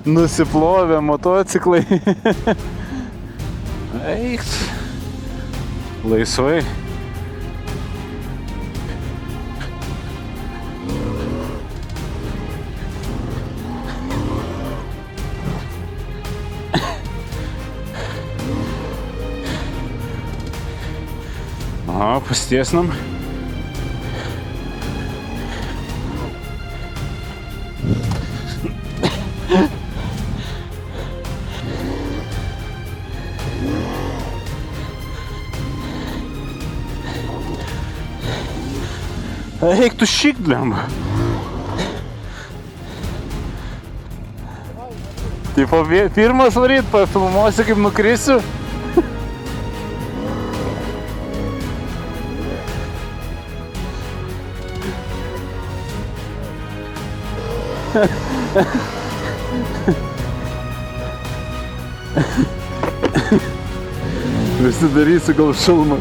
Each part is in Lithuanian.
Nusiplovė motociklai. Eikt. Laisvai. Aha, pasitiesnam. Eik tu šik, blemba. Tipo, pirmas varyt, pafilmuosiu, kaip nukrisiu. Prisidarysiu gal šalmą.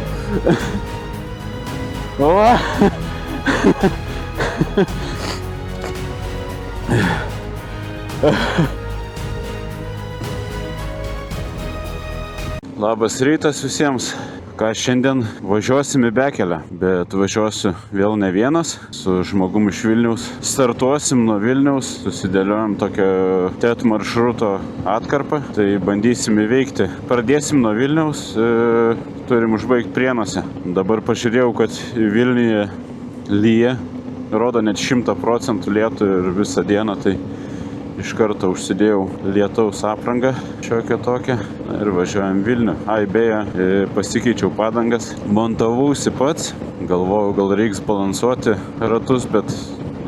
O! Labas rytas visiems. Ką šiandien važiuosim į Bekelę, bet važiuosiu vėl ne vienas, su žmogum iš Vilniaus. Startuosim nuo Vilniaus, susidėliojom tokią TET maršruto atkarpą, tai bandysim įveikti. Pradėsim nuo Vilniaus, turim užbaigti Prienuose. Dabar pažiūrėjau, kad Vilniuje lyja, rodo net 100% lietų ir visą dieną, tai iš karto užsidėjau lietaus aprangą šiokią tokią ir važiuojam Vilnių. Ai, beje, pasikeičiau padangas, montavausi pats, galvojau, gal reiks balansuoti ratus, bet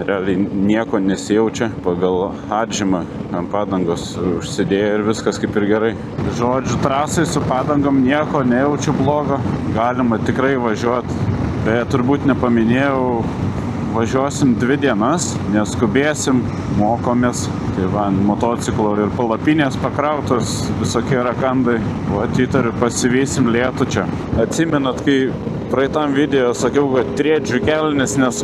realiai nieko nesijaučia. Pagal atžymą ant padangos užsidėjo ir viskas kaip ir gerai. Žodžiu, trasai su padangom nieko nejaučiu blogo, galima tikrai važiuoti, bet turbūt nepaminėjau, važiuosim 2 dienas, neskubėsim, mokomės. Tai va, motociklo ir palapinės pakrautos, visokie rakandai. Vat įtariu, pasivysim lietų čia. Atsimenat, kai praeitam video sakiau, kad triedžiu kelnes, nes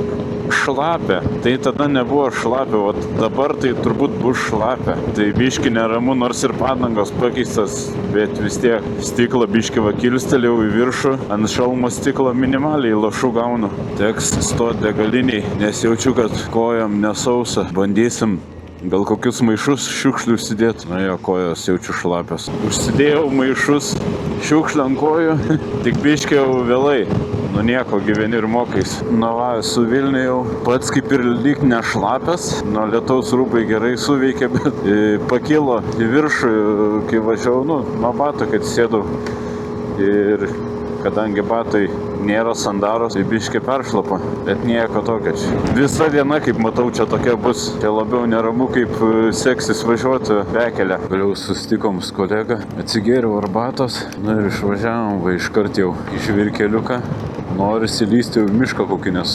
šlapia. Tai tada nebuvo šlapia, o dabar tai turbūt bus šlapia. Tai biški neramu, nors ir padangos pakeistas, bet vis tiek stiklą biški va kilstelėjau į viršų. Ant šalmo stiklo minimaliai lašų gaunu. Teks stoti degaliniai, nes jaučiu, kad kojom nesausa. Bandysim gal kokius maišus šiukšlių užsidėti. Na jo, kojos jaučiu šlapios. Užsidėjau maišus šiukšlių ant kojų, tik biški jau vėlai. Nu nieko, gyveni ir mokais. Na va, esu Vilniuje jau. Pats kaip ir lyg nešlapias. Nuo lietaus rūbai gerai suveikė, bet pakilo į viršų, kai važiavau, nuo bato, kad sėdau. Ir kadangi batai nėra sandaros, tai biškį peršlapa, bet nieko tokio čia. Visa diena, kaip matau, čia tokia bus. Tai labiau neramu, kaip seksis važiuoti Bekelę. Vėliau susitikom su kolega, atsigėriau arbatos, na ir išvažiavom, va iškart jau į žvyrkeliuką. Norisi lysti į mišką kokį, nes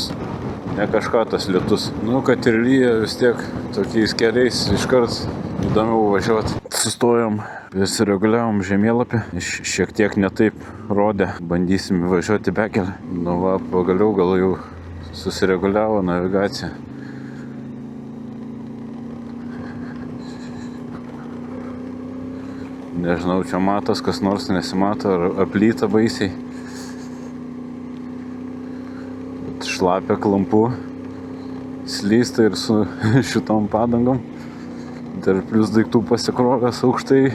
ne kažką tas lietus. Nu, kad ir lyja, vis tiek tokiais keliais iškart įdomiau važiuoti. Sustojom, susireguliavom žemėlapį, šiek tiek netaip rodė, bandysim važiuoti Bekelę. Nu va, pagaliau gal jau susireguliavo navigacija. Nežinau, čia matos, kas nors nesimato, ar aplyta baisiai. Šlapia klampu, slysta ir su šitom padangom. Dar plius daiktų pasikrovęs aukštai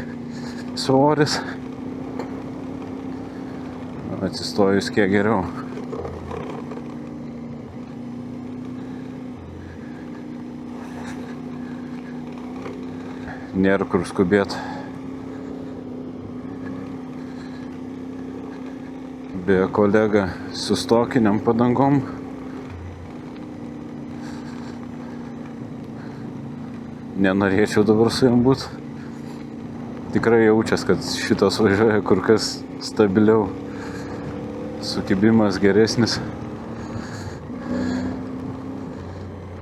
svoris. Atsistojus kiek geriau. Nėra kur skubėti. Beje, kolega su stokiniam padangom. Nenorėčiau dabar su jam būt. Tikrai jaučias, kad šitas važiuoja kur kas stabiliau. Sukibimas geresnis.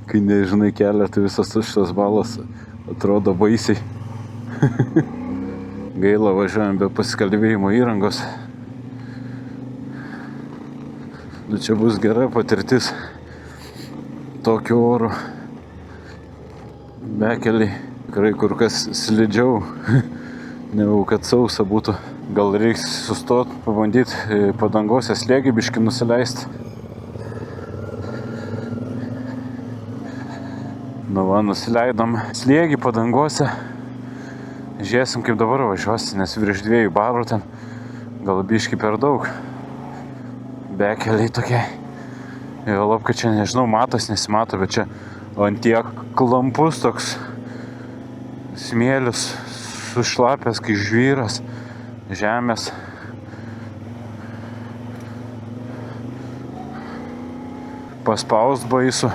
Kai nežinai kelią, tai visas šitas balas atrodo baisiai. Gaila, važiuojam be pasikalbėjimo įrangos. Nu, čia bus gera patirtis tokiu oru. Bekelį Tikrai kur kas slidžiau, negu kad sausa būtų. Gal reiks sustoti, pabandyti padangose slėgį biškį nusileisti. Nu va, nusileidom slėgį padangose. Žiūrėsim, kaip dabar važiuosi, nes virš 2 barų ten gal biškį per daug. Bekeliai tokie. Vėlap, kad čia nežinau, matos, nesimato, bet čia ant tiek klampus toks smėlis sušlapęs, kai žvyras, žemės. Paspaust baisu.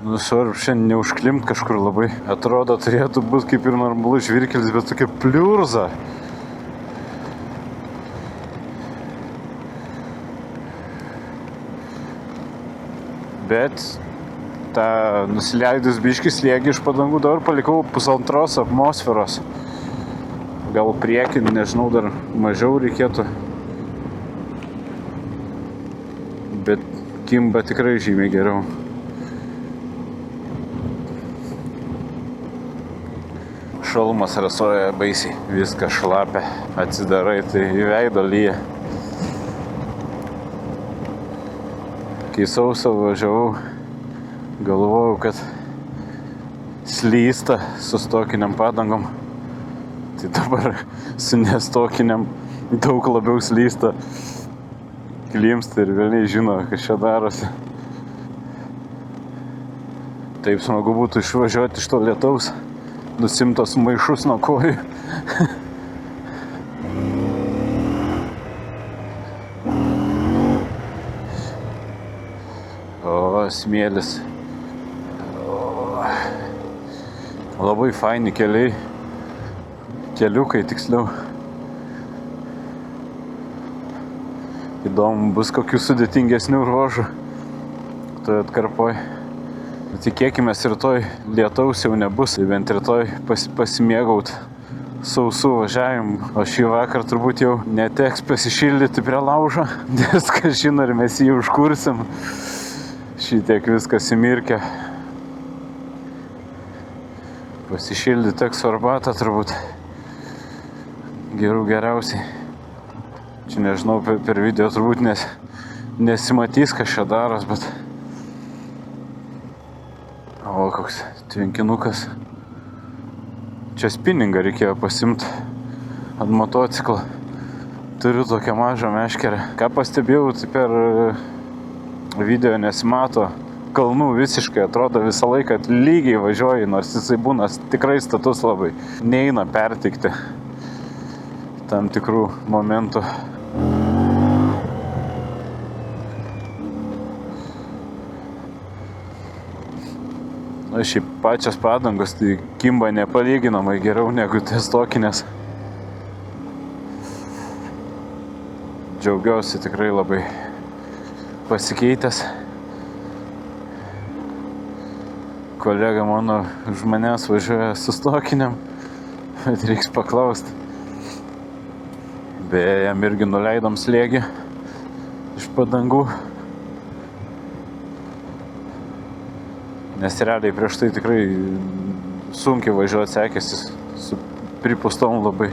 Nu, svarbu šiandien neužklimt kažkur labai. Atrodo, turėtų būti kaip ir normalus žvyrkelis, bet tokia pliurza. Bet tą nusileidus biškį slėgį iš padangų dabar palikau 1,5 atmosferos. Gal priekį, nežinau, dar mažiau reikėtų. Bet kimba tikrai žymiai geriau. Šalmas rasoja baisiai, viską šlapia, atsidarai, tai į veidą lyja. Kai sausą važiavau, galvojau, kad slysta su stokiniam padangom. Tai dabar su nestokiniam daug labiau slysta. Klimsta ir vėliai žino, kas čia darosi. Taip smagu būtų išvažiuoti iš to lietaus. Nusimtos maišus nuo kojų. O, smėlis. O, labai faini keliai. Keliukai tiksliau. Įdomu bus kokių sudėtingesnių ruožų toje atkarpoje. Tikėkime, rytoj lietaus jau nebus, tai bent rytoj pasimėgaut sausų važiavimų. O šį vakar turbūt jau neteks pasišildyti prie laužo, nes kažin ar mes jį užkursim. Šitiek viskas įmirkia. Pasišildyti teks arbatą turbūt. Geriausiai. Čia nežinau, per video turbūt nesimatys, kas čia daros, bet... O, koks tvenkinukas. Čia spinningą reikėjo pasimti ant motociklo. Turiu tokią mažą meškerę. Ką pastebėjau, tai per video nesimato kalnų visiškai. Atrodo visą laiką lygiai važiuoji, nors jisai būna tikrai status labai. Neina pertikti tam tikrų momentų. Na, šiaip pačios padangos, tai kimba nepalyginamai geriau negu testokinės. Džiaugiausi tikrai labai pasikeitęs. Kolega mano už manęs važiuoja su stokiniam, bet reiks paklausti. Beje, jam irgi nuleidom slėgį iš padangų. Nes realiai prieš tai tikrai sunkiai važiuoti sekėsi su pripustom labai.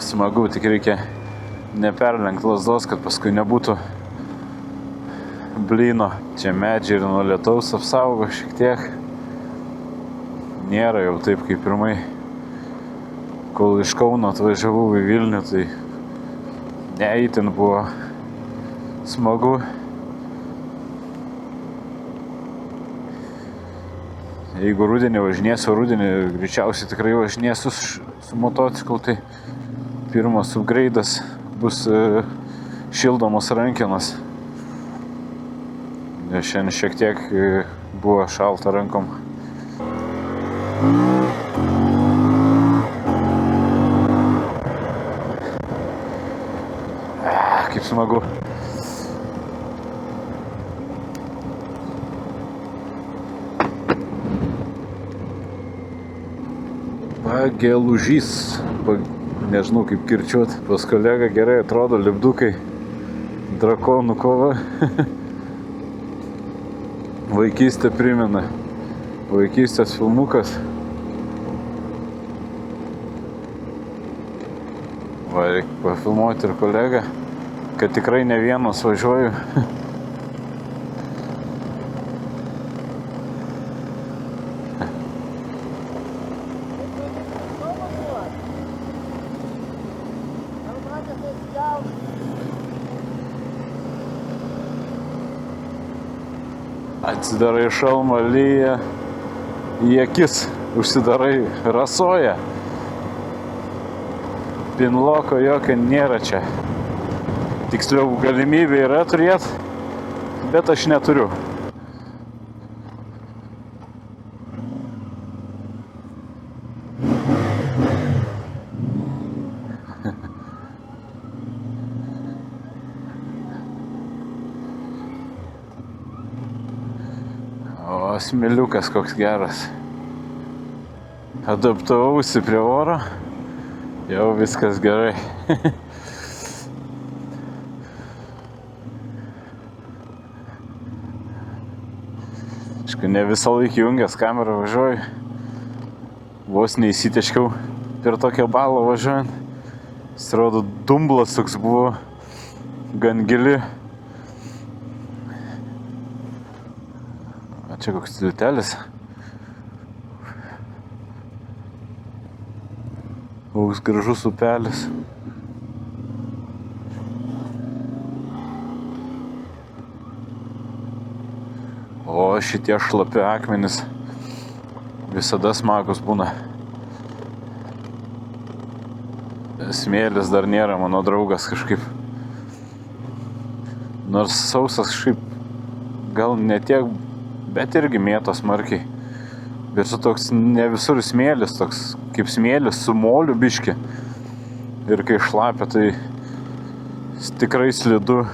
Smagu, tik reikia neperlenkti lazdos, kad paskui nebūtų blyno. Čia medžiai ir nuo lietaus apsaugo šiek tiek. Nėra jau taip kaip pirmai. Kol iš Kauno atvažiavau į Vilnių, tai neįtin buvo smagu. Jeigu rudenį važinėsiu, rudenį greičiausiai tikrai važinėsiu su motociklu, tai pirmas upgrade'as bus šildomos rankenos. Šiandien šiek tiek buvo šalta rankom. Kaip smagu. Pagelužys. Nežinau kaip kirčiuot. Pas kolegą gerai atrodo lipdukai. Drakonų kova. Vaikystė primena. Vaikystės filmukas. Va, reikia pafilmuoti ir kolegą, kad tikrai ne vienas važiuoju. Atsidarai šalmą, lyja į akis, užsidarai, rasoja. Pinloko jokio nėra čia. Tiksliau galimybė yra turėt, bet aš neturiu. O smėliukas koks geras. Adaptavausi prie oro. Jau viskas gerai. Aišku, ne visą laiką jungęs kamerą važiuoju. Vos neįsiteškiau per tokią balą važiuojant. Atrodo, dumblas toks buvo gan gili. A čia koks tiltelis. Koks gražus upelis. O šitie šlapi akmenys visada smagus būna. Smėlis dar nėra mano draugas kažkaip. Nors sausas kažkaip gal ne tiek, bet irgi mėto smarkiai. Bet su toks ne visur smėlis, toks kaip smėlis su moliu biški. Ir kai šlapia, tai tikrai slidu.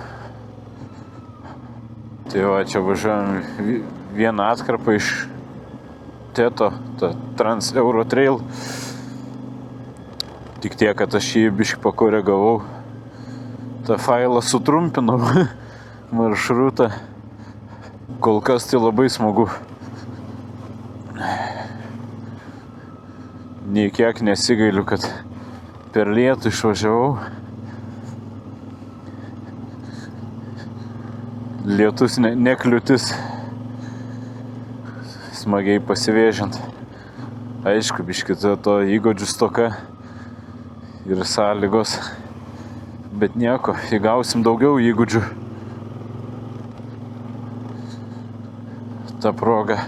Tai va, čia važiuojam vieną atkarpą iš Teto, ta Trans Euro Trail. Tik tiek, kad aš jį biški pakoregavau. tą failą sutrumpinau maršrutą. Kol kas tai labai smagu. Nei kiek nesigailiu, kad per lietų išvažiavau. Lietus nekliūtis. Smagiai pasivėžiant. Aišku, biškį to įgūdžių stoka ir sąlygos. Bet nieko, įgausim daugiau įgūdžių. Ta proga.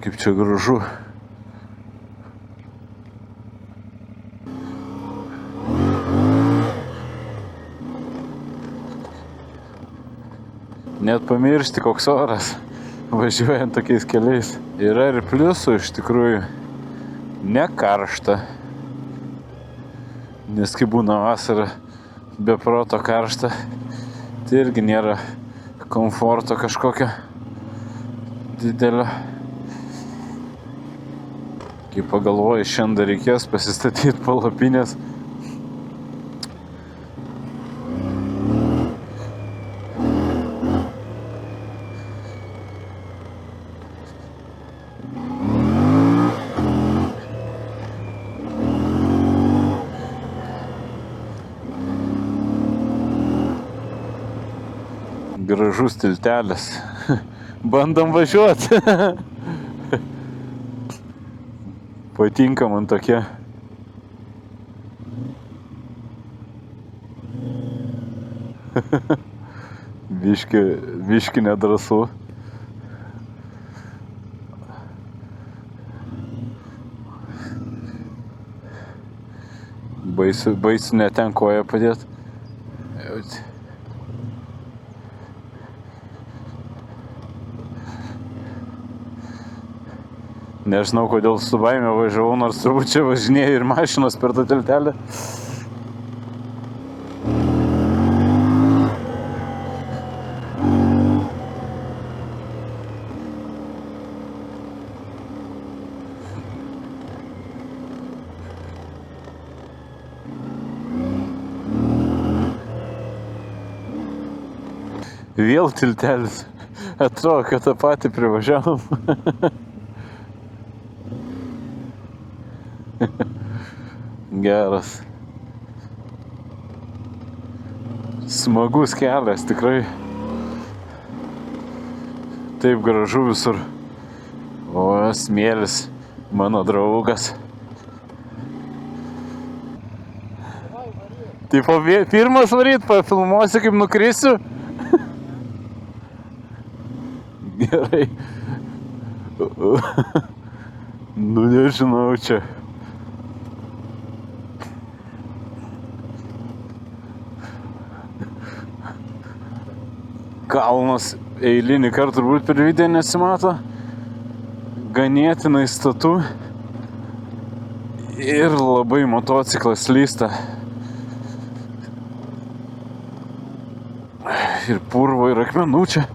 Kaip čia gražu. Net pamiršti, koks oras, važiuojant tokiais keliais. Yra ir pliusų iš tikrųjų. Ne karšta. Nes kai būna vasara be proto karšta, tai irgi nėra komforto kažkokio didelio. Kai pagalvoju, šiandien reikės pasistatyti palapinės. Gražus tiltelis. Bandom važiuoti. Patinka man tokia. Biški nedrąsu. Baisu ne ten koją padėti. Nežinau, kodėl su baime važiavau, nors turbūt čia važinėja ir mašinos per tą tiltelį. Vėl tiltelis. Atrodo, kad tą patį privažiavom. Geras. Smagus kelias, tikrai. Taip gražu visur. O smėlis, mano draugas. Tipo, pirmas varyt, pafilmuosiu, kaip nukrisiu. Gerai. Nu, nežinau čia. Kalnas eilinį kartą turbūt per video nesimato. Ganėtinai statu. Ir labai motociklas slysta. Ir purvo, ir akmenų čia.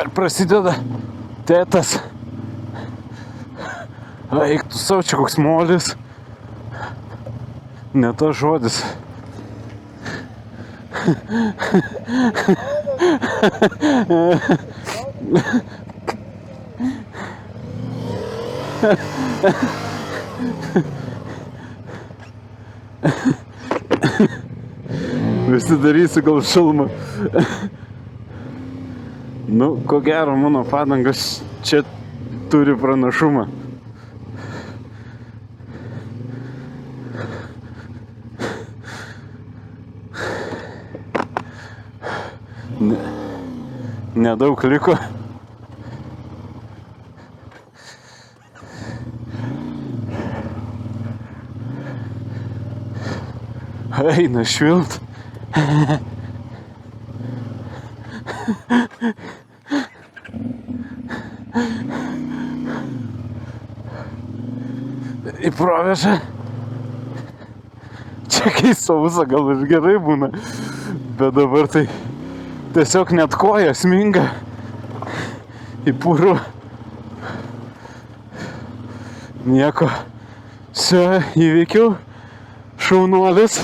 Ir prasideda tėtas. Eik tu savo, čia koks molis. Ne tas žodis. Užsidarysiu gal šalmą. Nu, ko gero, mano padangas čia turi pranašumą. Nedaug liko. Eina švilt. Į provežą. Čia kai sausa gal ir gerai būna, bet dabar tai tiesiog net koja sminga į purvą. Nieko. Čia įveikiau. Šaunuolis.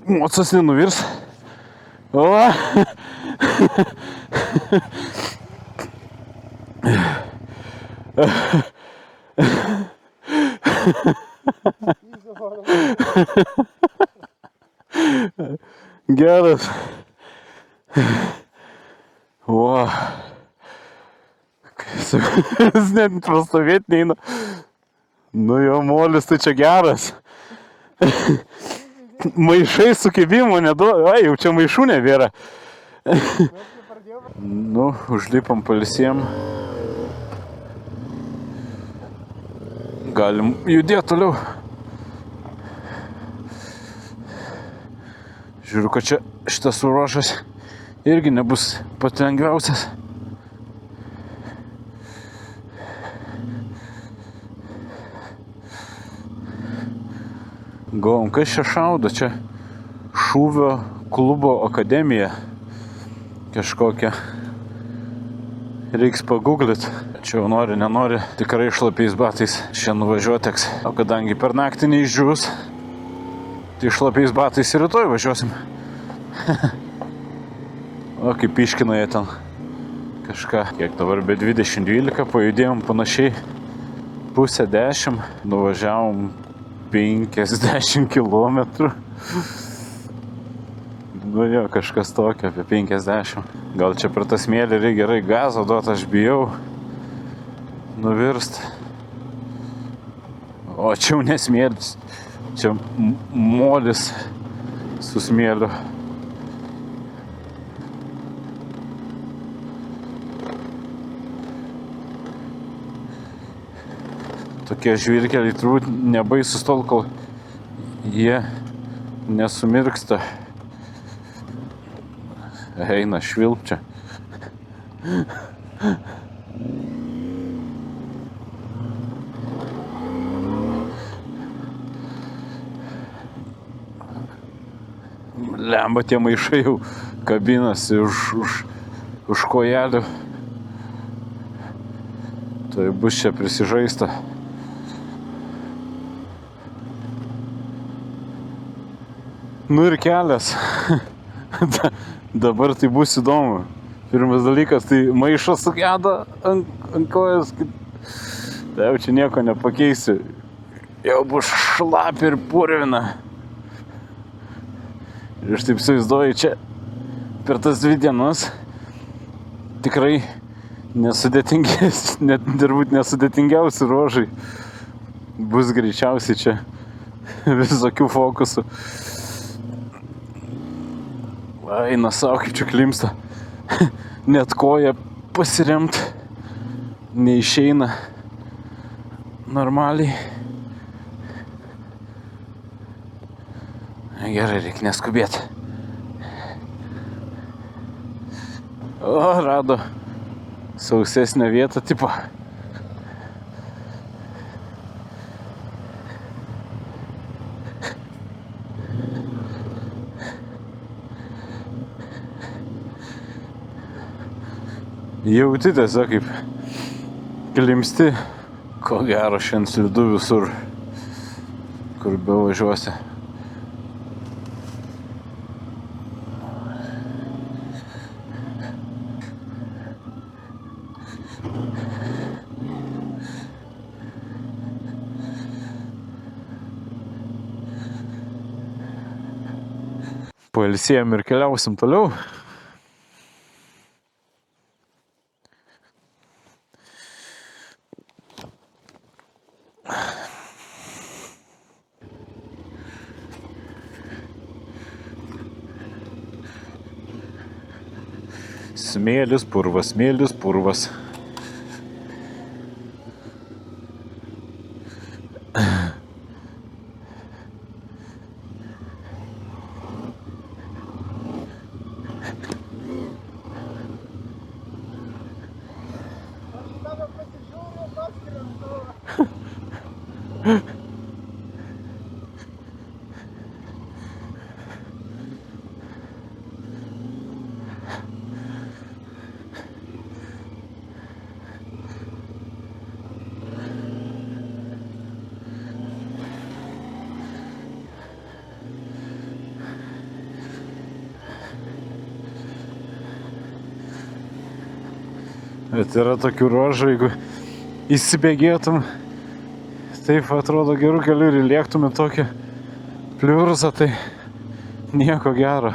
Mocas nenuvirs. O! Geras. O. Jis net prastovėt neina. Nu jo, molis tai čia geras. Maišai su kibimo neduoda. Ai, jau čia maišų nebėra. Nu, užlipam pailsėjom. Galim judėti toliau. Žiūriu, kad čia šitas ruožas irgi nebus pats lengviausias. Galvom, kas čia šaudo? Čia šūvio klubo akademija kažkokia. Reiks paguglit. Čia jau nori, nenori, tikrai šlapiais batais čia nuvažiuoti teks. O kadangi per naktį neišdžiūs, tai šlapiais batais ir rytoj važiuosim. O kaip iškina jie ten kažką. Kiek dabar be 20:12 pajudėjom panašiai 9:30, nuvažiavom 50 kilometrų. Nu jo, kažkas tokio, apie 50. Gal čia per tą smėlį reikia gerai gazo duoti, aš bijau nuvirst. O čia jau nesmėlis, čia molis su smėliu. Tokie žvyrkeliai turbūt nebaisus tol, kol jie nesumirksta. Eina švilpčia. Lemba tie maišai jau kabinasi už kojelių. Tai bus čia prisižaista. Nu ir kelias. Dabar tai bus įdomu. Pirmas dalykas, tai maišas sugedo ant kojas. Tai jau čia nieko nepakeisiu. Jau bus šlapi ir purvina. Ir aš taip įsivaizduoju, čia per tas 2 dienas tikrai nesudėtingiausi ruožai bus greičiausiai čia visokių fokusų. Eina savo, kaip čia klimsta. Net koją pasiremt neišeina normaliai. Gerai, reikia neskubėti. O, rado sausesnę vietą, tipo. Jauti tiesiog kaip klimsti. Ko gero šiandien slidu visur, kur bevažiuosi. Pailsėjom ir keliausim toliau. Smėlis, purvas, smėlis, purvas. Bet yra tokių ruožų, jeigu įsibėgėtum, taip atrodo gerų kelių ir įlėktum į tokį pliurzą, tai nieko gero.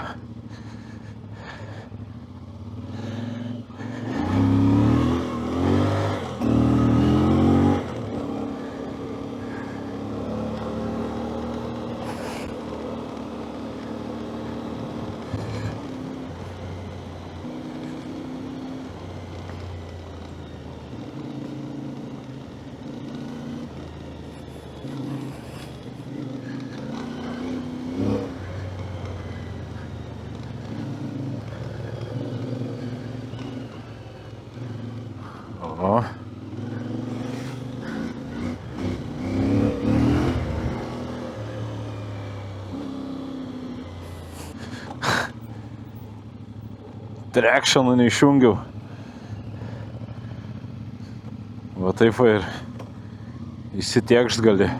O. Trekšoną neišjungiau. Va taip va ir įsitiekšt gali.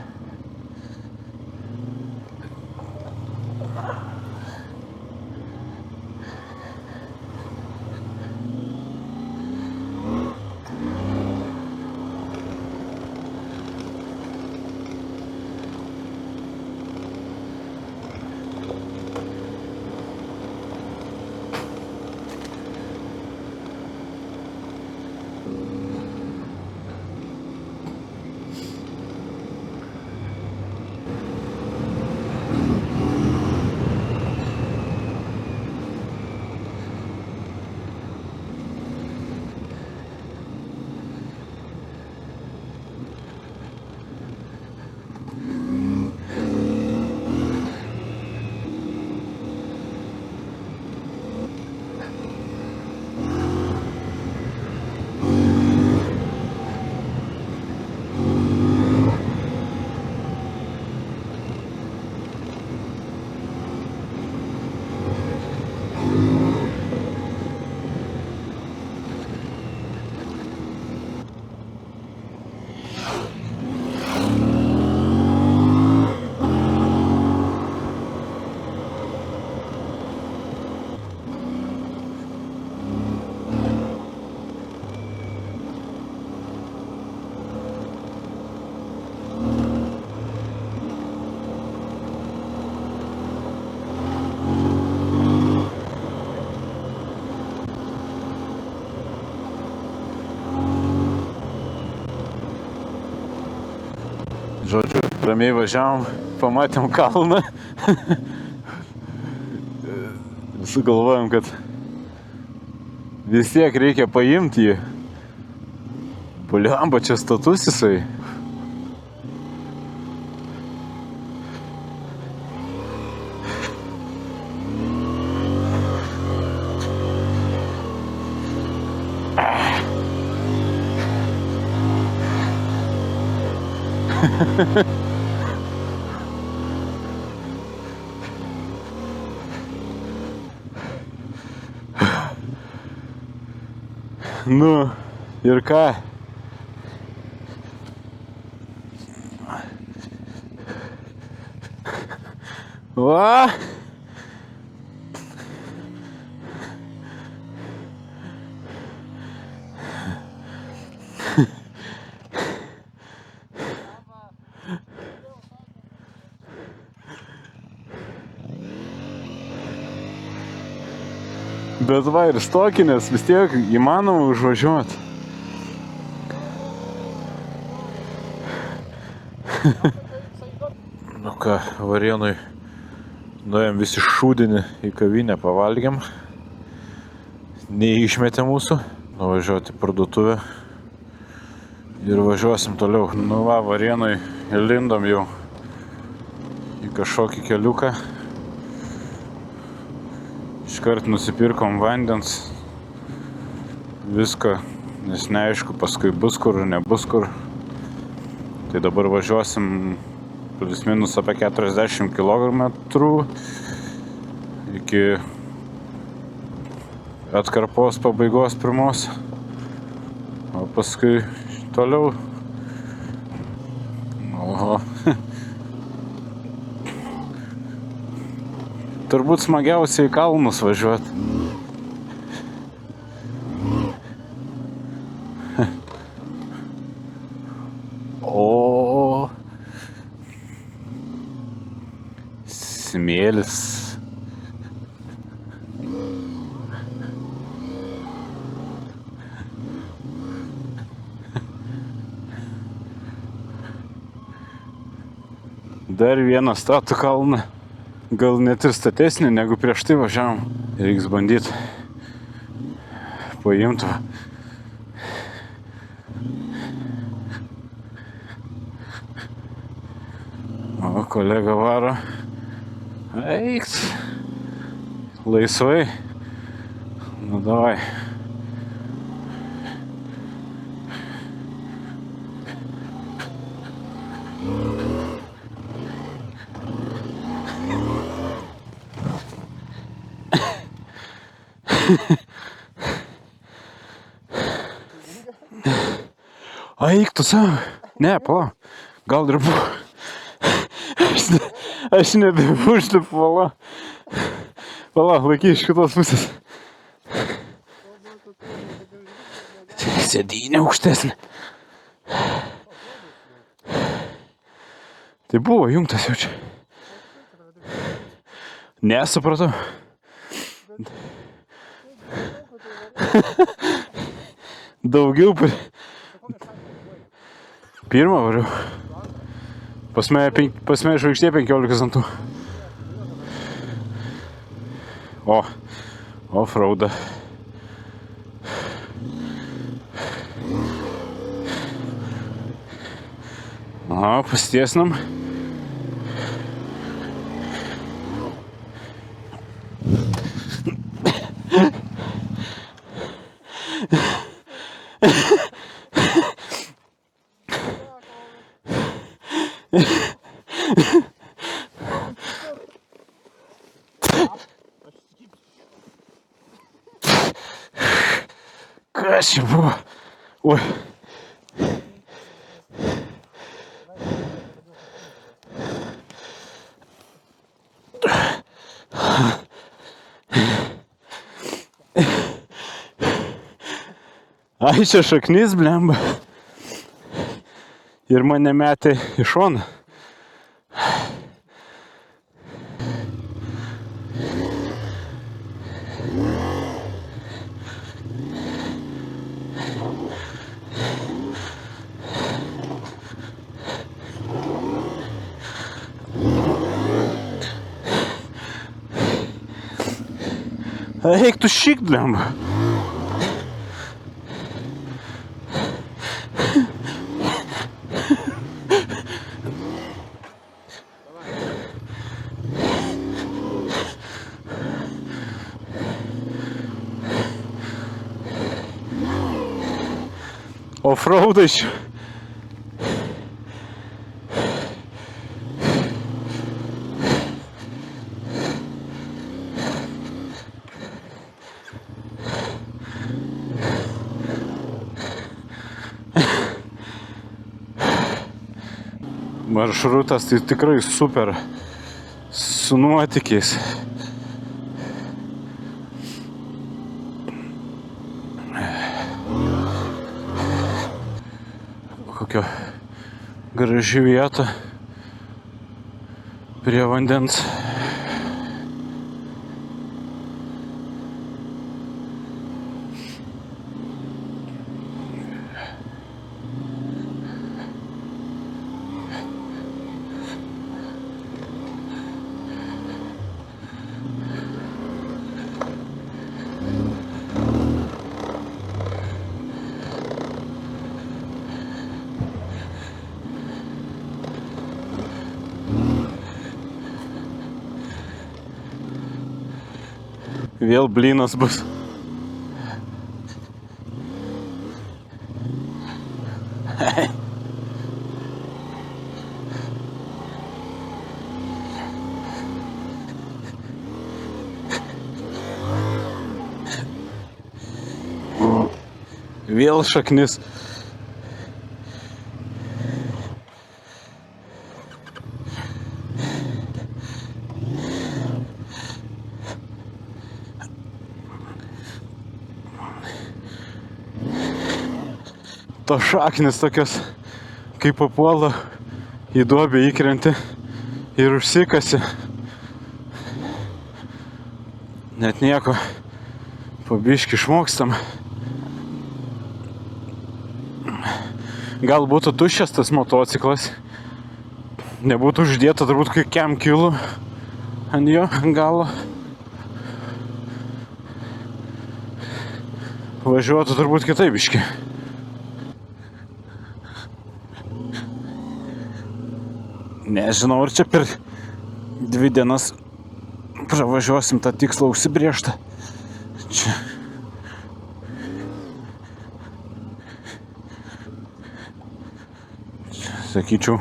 Žodžiu, ramiai važiavom, pamatėm kalną. Sugalvojom, kad vis tiek reikia paimti jį. Buliamba, čia status jisai. Nu, ir ką? Va! Bet va ir stokinės vis tiek įmanoma užvažiuoti. Nu ką, Varėnui nuėjom visi šūdinį į kavinę, pavalgėm. Neišmetė mūsų. Nuvažiuoti į parduotuvę. Ir važiuosim toliau. Nu va, Varėnui įlindom jau į kažkokį keliuką. Iškart nusipirkom vandens, viską, nes neaišku, paskui bus kur, nebus kur. Tai dabar važiuosim plus minus apie 40 km iki atkarpos pabaigos pirmos, o paskui toliau. Oho. Turbūt smagiausiai į kalnus važiuoti. O smėlis. Dar vieną statų kalną. Gal net ir statesnį, negu prieš tai važiavom. Reiks bandyti paimti. O kolega varo. Eiks. Laisvai. Nu davai. Eik tu savo. Ne, pala. Gal ir buvo. Aš nebeužlipu, pala. Pala, laiky iš kitos pusės. Sėdynė aukštesnė. Tai buvo jungtas jau čia. Nesupratau. Daugiau pirmą variau. Pas mane žvaigždė 15 centų. O, offroadą. O, pasitiesnam. Kas čia buvo? Oi. Ai, čia šaknis, blemba. Ir mane metė į šoną. Eik tu šikdliam. Оффроуд еще. Maršrutas tai tikrai super, su nuotykiais. Kokia graži vieta prie vandens. Vėl blynas bus. Vėl šaknis. Tos šaknis tokios, kai papuola į duobę, įkrenti ir užsikasi. Net nieko, po biškį išmokstam. Gal būtų tuščias tas motociklas, nebūtų uždėta turbūt kokiam kilų ant jo galo. Važiuotų turbūt kitaip biškį. Nežinau, ar čia per 2 dienas pravažiuosim tą tikslą užsibrėžtą. Čia. Sakyčiau.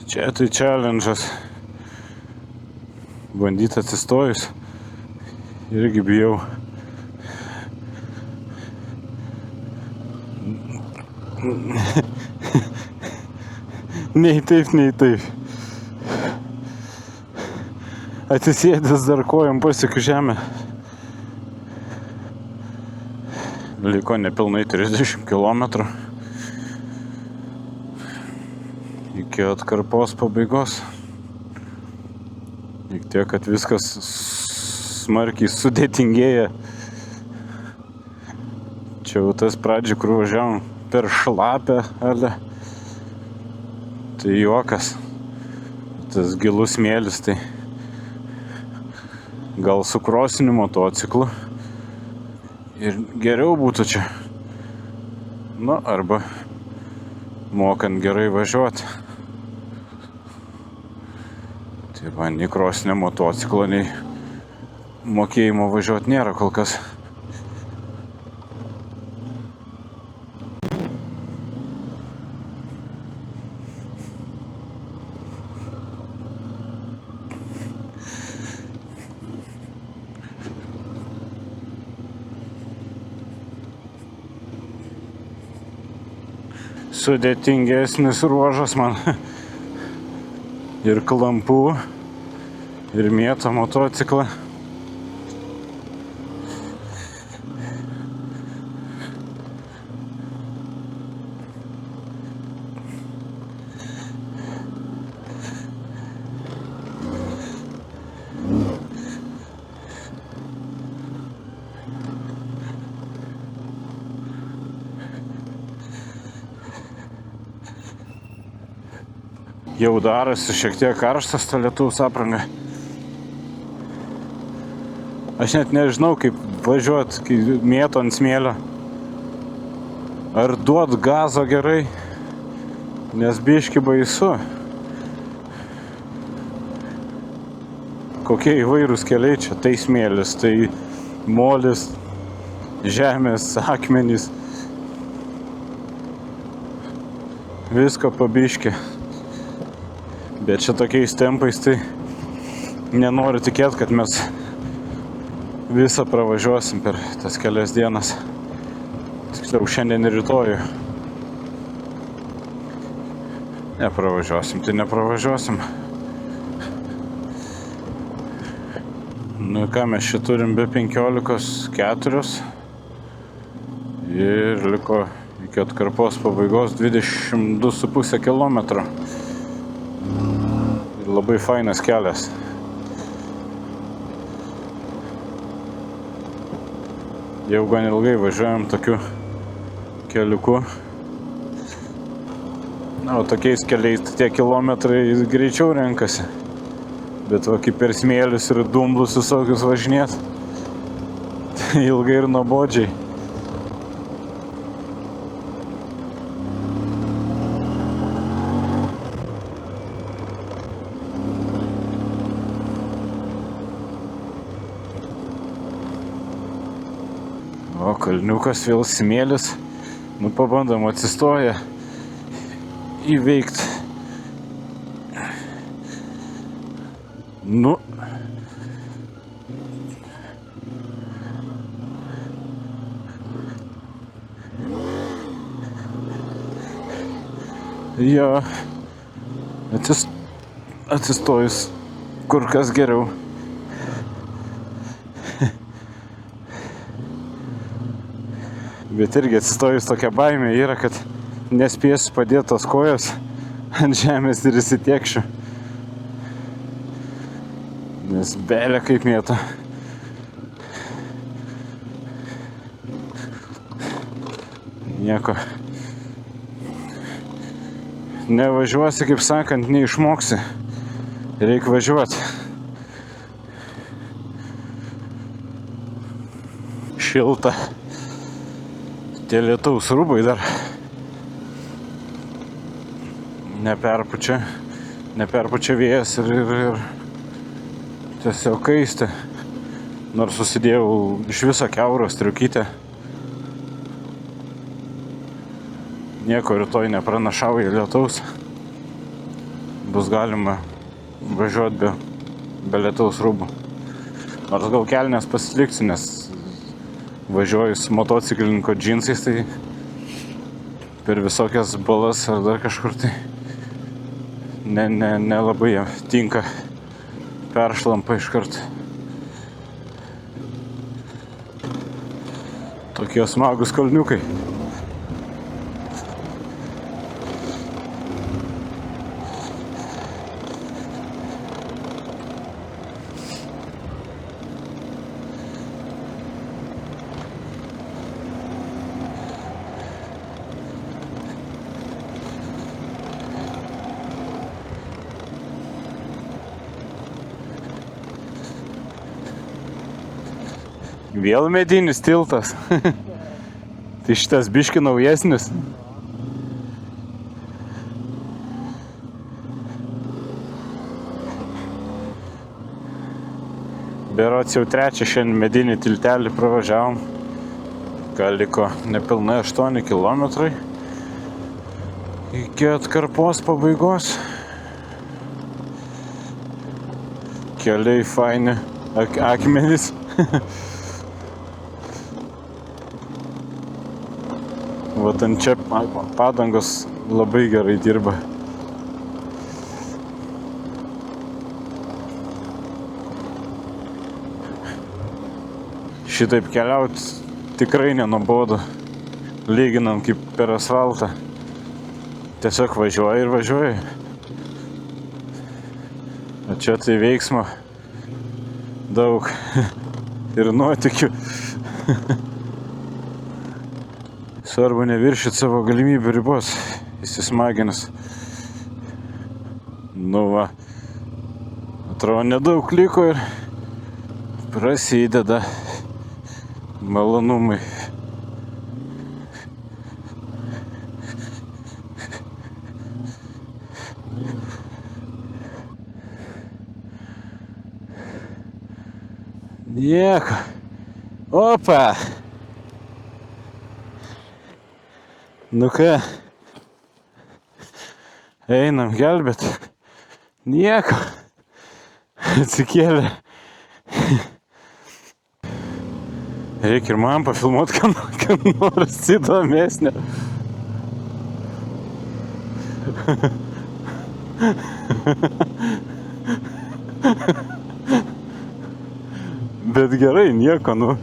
Čia tai challenge'as. Bandyti atsistojus. Irgi bijau. Nei taip, nei taip. Atsisėdęs dar kojom pasiekiu žemę. Liko nepilnai 30 km. Iki atkarpos pabaigos. Tik tiek, kad viskas smarkiai sudėtingėja. Čia jau tas pradžiai, kur važiavom per šlapę, ale. Tai juokas. Tas gilus smėlis, tai gal su krosiniu motociklu. Ir geriau būtų čia. Nu, arba mokant gerai važiuoti. Tai va, nei krosinio motociklo, nei mokėjimo važiuoti nėra kol kas. Sudėtingesnis ruožas man ir klampų, ir mėto motociklą. Jau darosi šiek tiek karštas ta lietaus apranga. Aš net nežinau, kaip važiuot, kai mėto ant smėlio. Ar duot gazo gerai, nes biški baisu. Kokie įvairūs keliai čia, tai smėlis, tai molis, žemės, akmenys. Visko pabiški. Bet čia tokiais tempais tai nenoriu tikėti, kad mes visą pravažiuosim per tas kelias dienas. Tiksliau šiandien ir rytojų. Nepravažiuosim, tai nepravažiuosim. Nu ką, mes čia turim be 15:4 ir liko iki atkarpos pabaigos 22,5 kilometro. Labai fainas kelias. Jau gan ilgai važiuojam tokiu keliuku. Na, o tokiais keliais tie kilometrai greičiau renkasi. Bet va, kaip per smėlius ir dumblus visokius važinėt, tai ilgai ir nuobodžiai. O, kalniukas vėl smėlis. Nu, pabandom atsistoję įveikti. Nu. Jo. Atsistojus kur kas geriau. Bet irgi atsistojus tokia baimė yra, kad nespėsiu padėti tos kojos ant žemės ir įsitiekšiu. Nes belė kaip mėto. Nieko. Nevažiuosi, kaip sakant, neišmoksi. Reik važiuoti. Šilta. Tie lietaus rūbai dar neperpučia vėjas ir tiesiog kaisti. Nors susidėjau iš viso kiaurą striukytę. Nieko rytoj nepranašauja lietaus. Bus galima važiuoti be lietaus rūbų. Nors gal kelnes pasiliksiu, nes važiuoju su motociklininko džinsais, tai per visokias balas ar dar kažkur tai nelabai tinka, peršlampa iškart. Tokie smagus kalniukai. Vėl medinis tiltas. Tai šitas biški naujesnis. Berods jau trečią šiandien medinį tiltelį pravažiavom. Gal liko nepilnai 8 kilometrai iki atkarpos pabaigos. Keliai faini, akmenys. Vat ant čia padangos labai gerai dirba. Šitaip keliauti tikrai nenuobodu, lyginant kaip per asfaltą. Tiesiog važiuoji ir važiuoji. O čia tai veiksmo daug ir nuotykių. Svarbu neviršyti savo galimybių ribos, įsismaginus. Nu va, atrodo nedaug liko ir prasideda malonumai. Nieko. Opa. Nu ką. Einam gelbėt. Nieko. Atsikėlė. Reikia ir man pafilmuot, kad nors įdomesnė. Bet gerai, nieko, nu.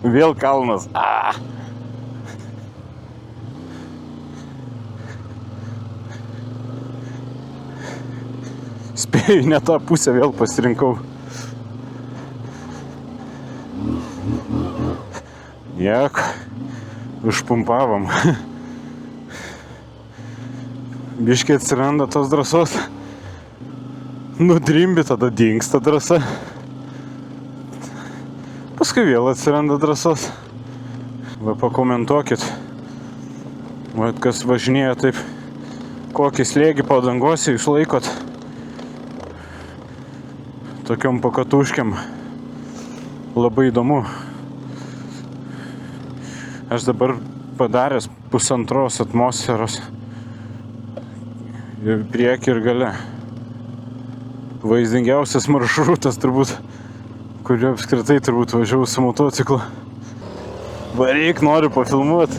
Vėl kalnas. Spėju, ne tą pusę vėl pasirinkau. Nieko. Užpumpavom. Biškiai atsiranda tos drąsos. Nudrimbi, tada dingsta drąsa. Paskui vėl atsiranda drąsos. Va, pakomentuokit. Va, kas važinėja taip, kokį slėgį padangose jūs laikot. Tokiom pakatuškiam. Labai įdomu. Aš dabar padaręs 1,5 atmosferos. Ir priekį ir gale. Vaizdingiausias maršrutas turbūt, kuriuo apskritai turbūt važiavau su motociklu. Varyk, noriu pafilmuot.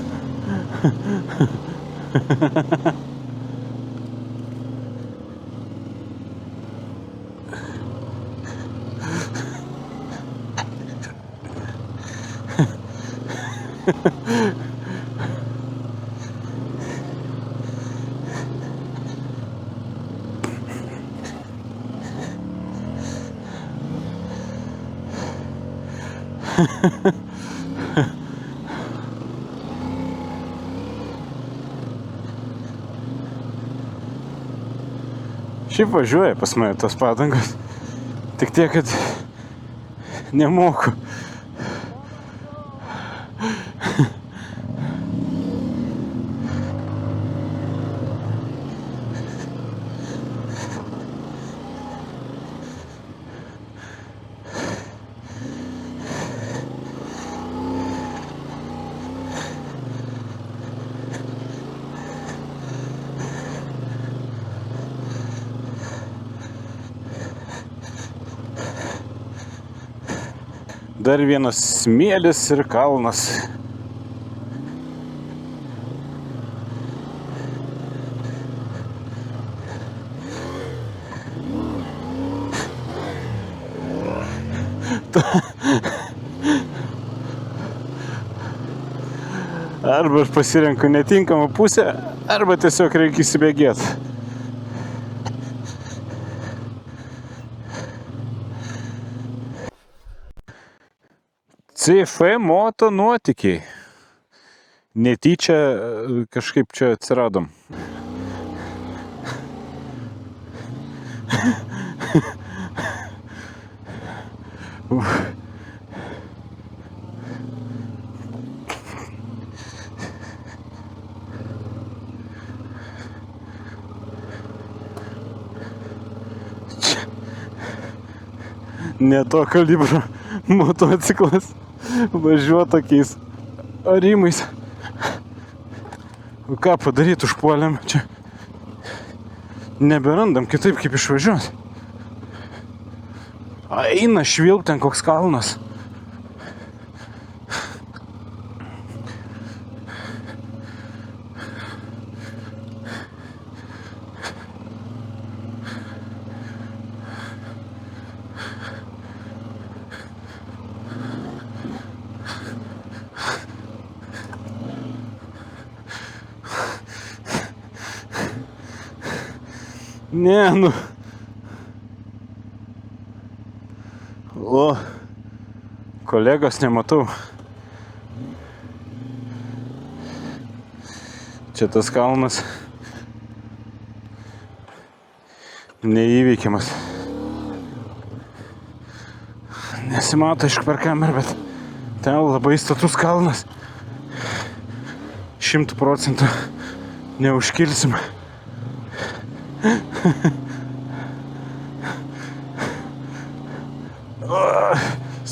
Šiaip važiuoja pas mane tos padangos, tik tiek, kad nemoku. Dar vienas smėlis ir kalnas. Arba aš pasirenku netinkamą pusę, arba tiesiog reikia įsibėgėti. CF moto nuotykiai. Netyčia kažkaip čia atsiradom. Ne to kalibro motociklas važiuoja tokiais arimais. Ką padaryt, užpuolėm čia. Neberandam kitaip kaip išvažiuoti. Eina švilp ten koks kalnas. Ne, nu. Kolegos nematau. Čia tas kalnas neįveikiamas. Nesimato iš per kamerą, bet ten labai status kalnas. 100% neužkilsim.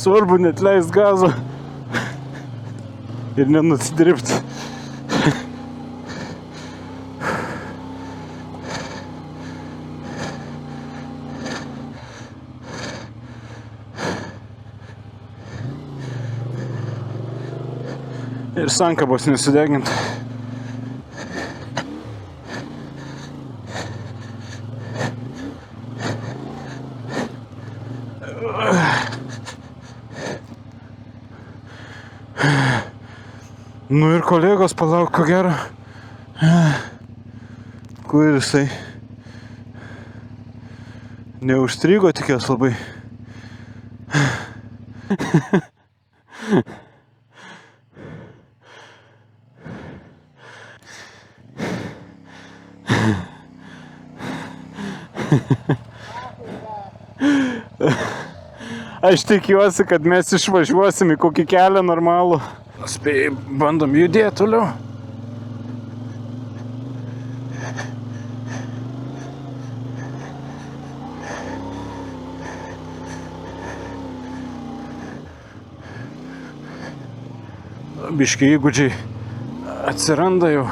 Svarbu net leist gazo ir nenusidirbti. Ir sankabos nesudeginti. Nu ir kolegos, palauk, ko gero. Kur jisai neužstrigo, tikės labai. Aš tikiuosi, kad mes išvažiuosim į kokį kelią normalų. Spėjai, bandom judėti toliau. Biški įgūdžiai atsiranda jau.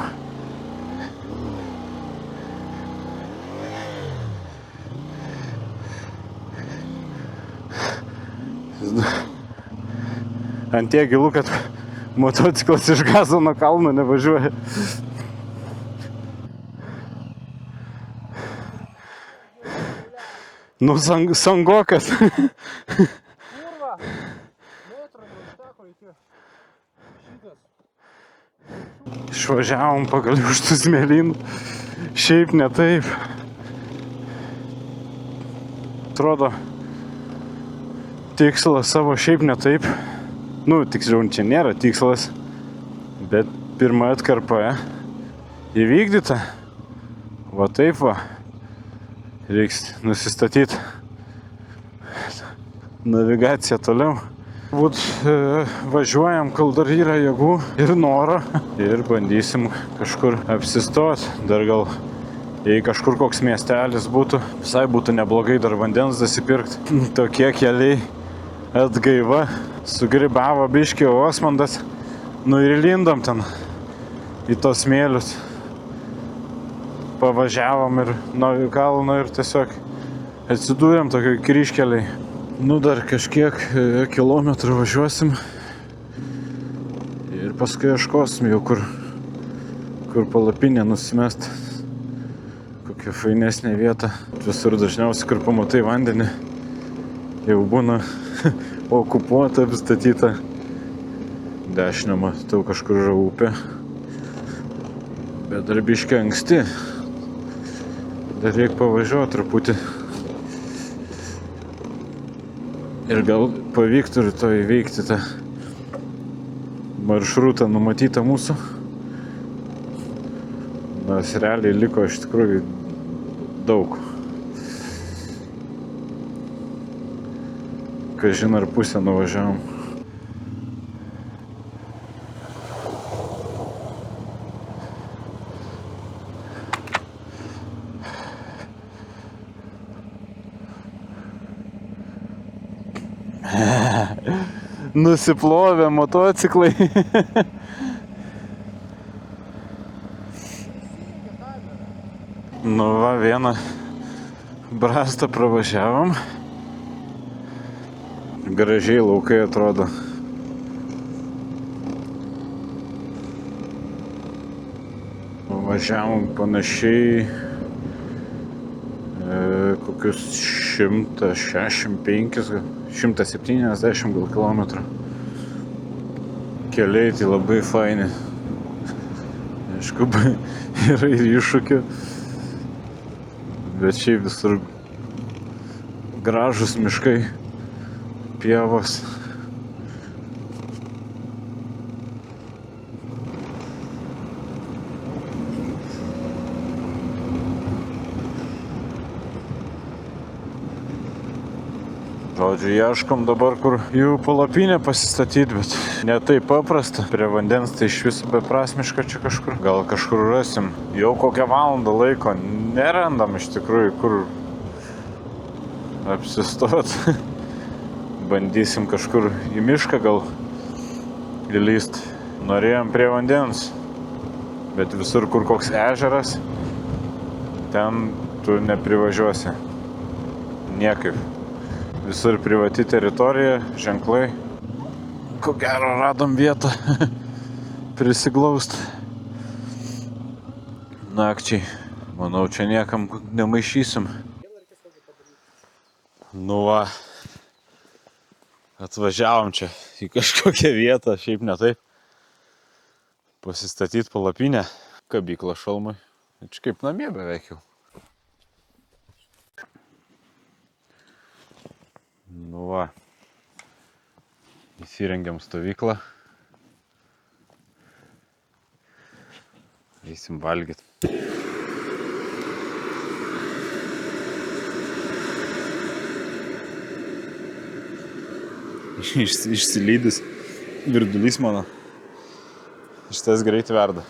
Ant tiek gilu, kad motociklas iš gazo nuo kalno nevažiuoja. Nu, sangokas. Kurva, metro neužteko iki šitas. Išvažiavom pagaliau už tų smėlynų. Šiaip ne taip. Atrodo, tikslas savo šiaip ne taip. Nu, tiksliau, čia nėra tikslas, bet pirma atkarpa įvykdyta. Va taip va. Reiks nusistatyti navigaciją toliau. Būt važiuojam, kol dar yra jėgų ir noro. Ir bandysim kažkur apsistot. Dar gal, jei kažkur koks miestelis būtų, visai būtų neblogai dar vandens dasipirkti. Tokie keliai atgaiva. Sugribavo biškį Osmandas. Nu ir lindom ten į tos smėlius. Pavažiavom ir nuo kalno ir tiesiog atsidūrėm tokioj kryžkeliai. Nu dar kažkiek kilometrų važiuosim. Ir paskui ieškosim jau kur palapinę nusimest. Kokią fainesnę vietą. Visur dažniausiai, kur pamatai vandenį, jau būna okupuota, apstatyta. Dešinio matau kažkur yra upė. Bet dar biškį anksti. Dar reikia pavažiuoti truputį. Ir gal pavyktų rytoj įveikti tą maršrutą numatytą mūsų. Nors realiai liko iš tikrųjų daug. Kažin ar pusę nuvažiavom. Nusiplovė motociklai. Nu va, vieną brastą pravažiavom. Gražiai laukai atrodo. Važiavom panašiai kokius 165, 170 gal kilometrų. Keliai tai labai faini. Aišku, yra ir iššūkių. Bet šiaip visur gražus miškai, pievos. Žodžiu, ieškom dabar, kur jų palapinę pasistatyti, bet ne taip paprasta. Prie vandens tai iš viso beprasmiška čia kažkur. Gal kažkur rasim. Jau kokią valandą laiko nerandam iš tikrųjų, kur apsistot. Bandysim kažkur į mišką gal įlyst. Norėjom prie vandens, bet visur, kur koks ežeras, ten tu neprivažiuosi. Niekaip. Visur privati teritorija, ženklai. Ko gero radom vietą prisiglaust nakčiai. Manau, čia niekam nemaišysim. Nu va, atvažiavom čia į kažkokią vietą, šiaip ne taip. Pasistatyti palapinę, kabyklą šalmui. Čia kaip namie beveik jau. Nu va, įsirengiam stovyklą. Eisim valgyt. Išsilydys virdulys mano. Šitas greit verda.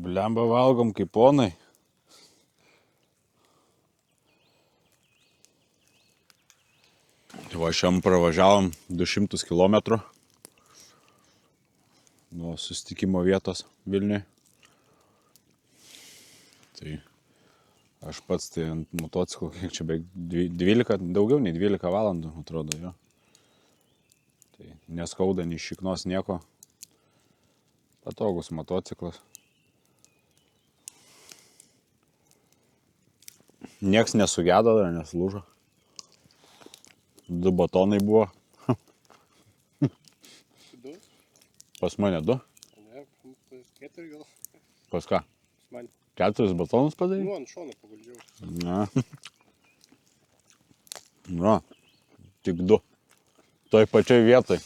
Blemba valgom kaip ponai. Va, šiam pravažiavom 200 km nuo susitikimo vietos Vilniuje. Tai aš pats tai ant motociklo, kiek čia beveik 12, daugiau nei 12 valandų, atrodo, jo. Tai neskauda, nei šiknos nieko. Patogus motociklas. Nieks nesugedo, neslūžo. 2 batonai buvo. Pas mane 2? Ne, pas 4 gal. Pas ką? Pas mane. 4 batonus padarė? Nu, ant šono paguldžiau. Ne. Na, tik 2. Toj pačioj vietoj.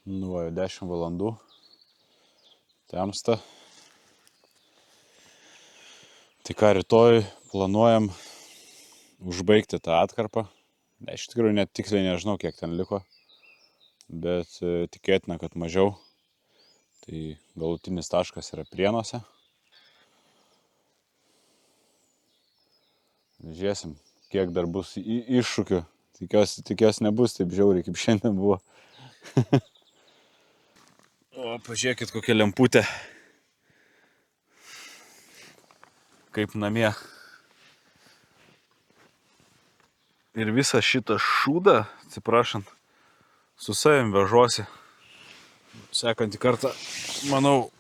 Nu, va, 10 valandų. Temsta. Tai ką, rytoj planuojam užbaigti tą atkarpą. Iš tikrųjų net tiksliai nežinau, kiek ten liko, bet tikėtina, kad mažiau. Tai galutinis taškas yra Prienuose. Žiūrėsim, kiek dar bus iššūkių. Tikiuosi nebus taip žiauriai, kaip šiandien buvo. O, pažiūrėkit, kokia lemputė. Kaip namie. Ir visą šitą šūdą, atsiprašant, su savim vežuosi. Sekantį kartą, manau,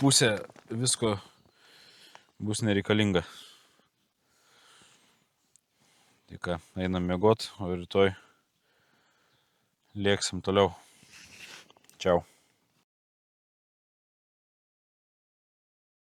pusė visko bus nereikalinga. Tai ką, einam miegot, o rytoj lėksim toliau. Čiau.